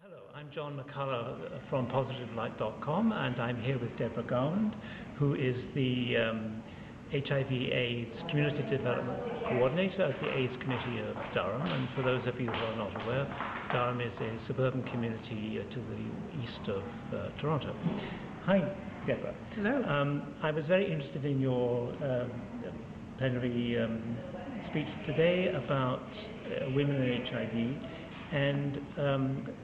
Hello, I'm John McCullagh from PositiveLight.com, and I'm here with Devorah Garland, who is the HIV/AIDS Community Development Coordinator at the AIDS Committee of Durham. And for those of you who are not aware, Durham is a suburban community to the east of Toronto. Hi, Devorah. Hello. I was very interested in your plenary speech today about women and HIV, and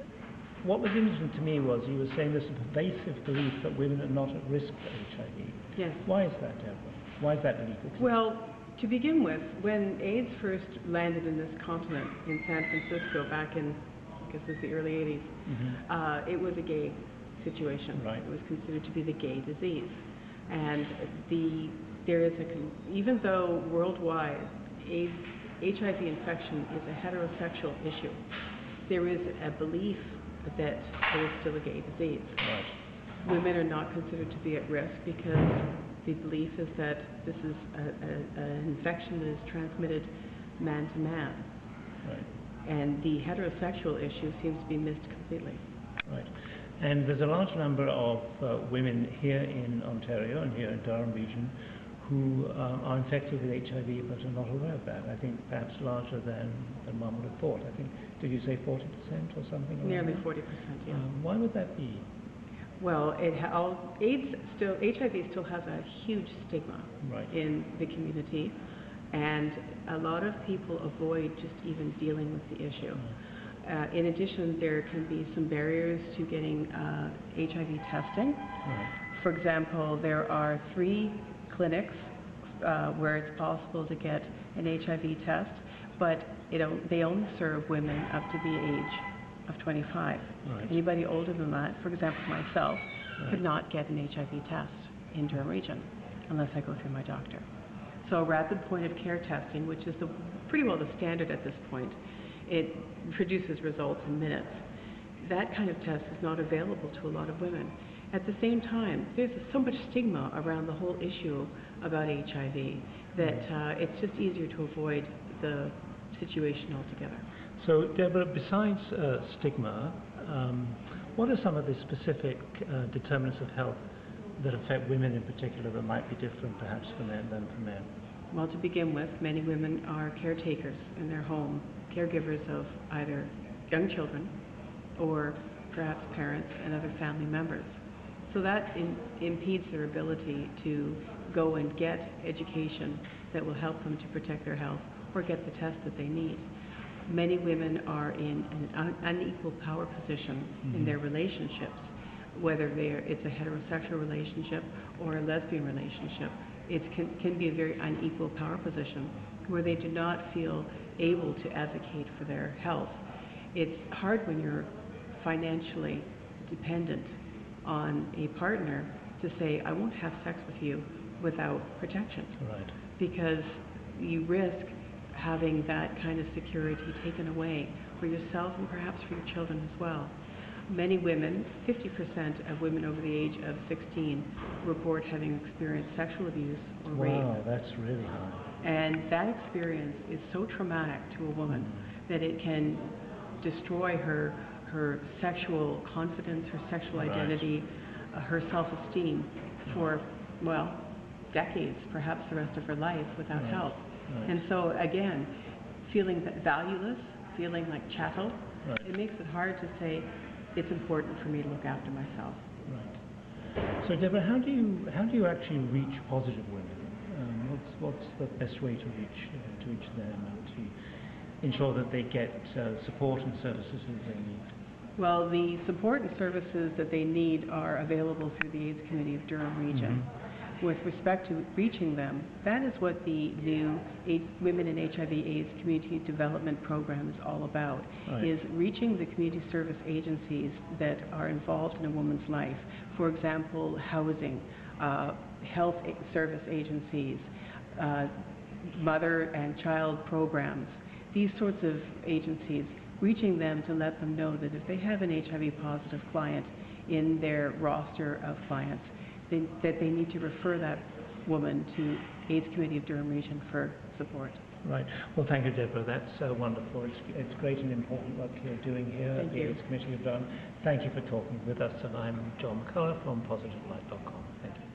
what was interesting to me was you were saying there's a pervasive belief that women are not at risk for HIV. Yes. Why is that, Deborah? Why is that belief? Well, to begin with, when AIDS first landed in this continent in San Francisco back in, I guess it was the early 80s, it was a gay situation. Right. It was considered to be the gay disease. And there is even though worldwide HIV infection is a heterosexual issue, there is a belief that it is still a gay disease. Right. Women are not considered to be at risk because the belief is that this is an infection that is transmitted man to man. Right. And the heterosexual issue seems to be missed completely. Right. And there's a large number of women here in Ontario and here in Durham region who are infected with HIV but are not aware of that. I think perhaps larger than one would have thought. I think, did you say 40% or something? Nearly 40%, yes. Why would that be? Well, HIV still has a huge stigma in the community, and a lot of people avoid just even dealing with the issue. In addition, there can be some barriers to getting HIV testing. Right. For example, there are 3 clinics where it's possible to get an HIV test, but they only serve women up to the age of 25. Right. Anybody older than that, for example myself, could not get an HIV test in Durham region unless I go through my doctor. So rapid point of care testing, which is pretty well the standard at this point, it produces results in minutes. That kind of test is not available to a lot of women. At the same time, there's so much stigma around the whole issue about HIV that it's just easier to avoid the situation altogether. So, Deborah, besides stigma, what are some of the specific determinants of health that affect women in particular that might be different perhaps for men than for men? Well, to begin with, many women are caretakers in their home, caregivers of either young children or perhaps parents and other family members. So that impedes their ability to go and get education that will help them to protect their health or get the test that they need. Many women are in an unequal power position in their relationships, whether it's a heterosexual relationship or a lesbian relationship. It can be a very unequal power position where they do not feel able to advocate for their health. It's hard when you're financially dependent on a partner to say, I won't have sex with you without protection. Right. Because you risk having that kind of security taken away for yourself and perhaps for your children as well. Many women, 50% of women over the age of 16 report having experienced sexual abuse or rape. Wow, that's really high. And that experience is so traumatic to a woman that it can destroy her sexual confidence, her sexual identity, her self-esteem for, well, decades, perhaps the rest of her life without help. And so again, feeling valueless, feeling like chattel, it makes it hard to say it's important for me to look after myself. Right. So Deborah, how do you actually reach positive women? What's the best way to reach them and to ensure that they get support and services that they need? Well, the support and services that they need are available through the AIDS Committee of Durham region. With respect to reaching them, that is what the new Women in HIV/AIDS Community Development Program is all about, is reaching the community service agencies that are involved in a woman's life. For example, housing, health service agencies, mother and child programs, these sorts of agencies, reaching them to let them know that if they have an HIV positive client in their roster of clients, that they need to refer that woman to AIDS Committee of Durham Region for support. Right. Well, thank you, Deborah. That's wonderful. It's great and important work you're doing here at the AIDS Committee of Durham. Thank you for talking with us, and I'm John McCullagh from PositiveLight.com. Thank you.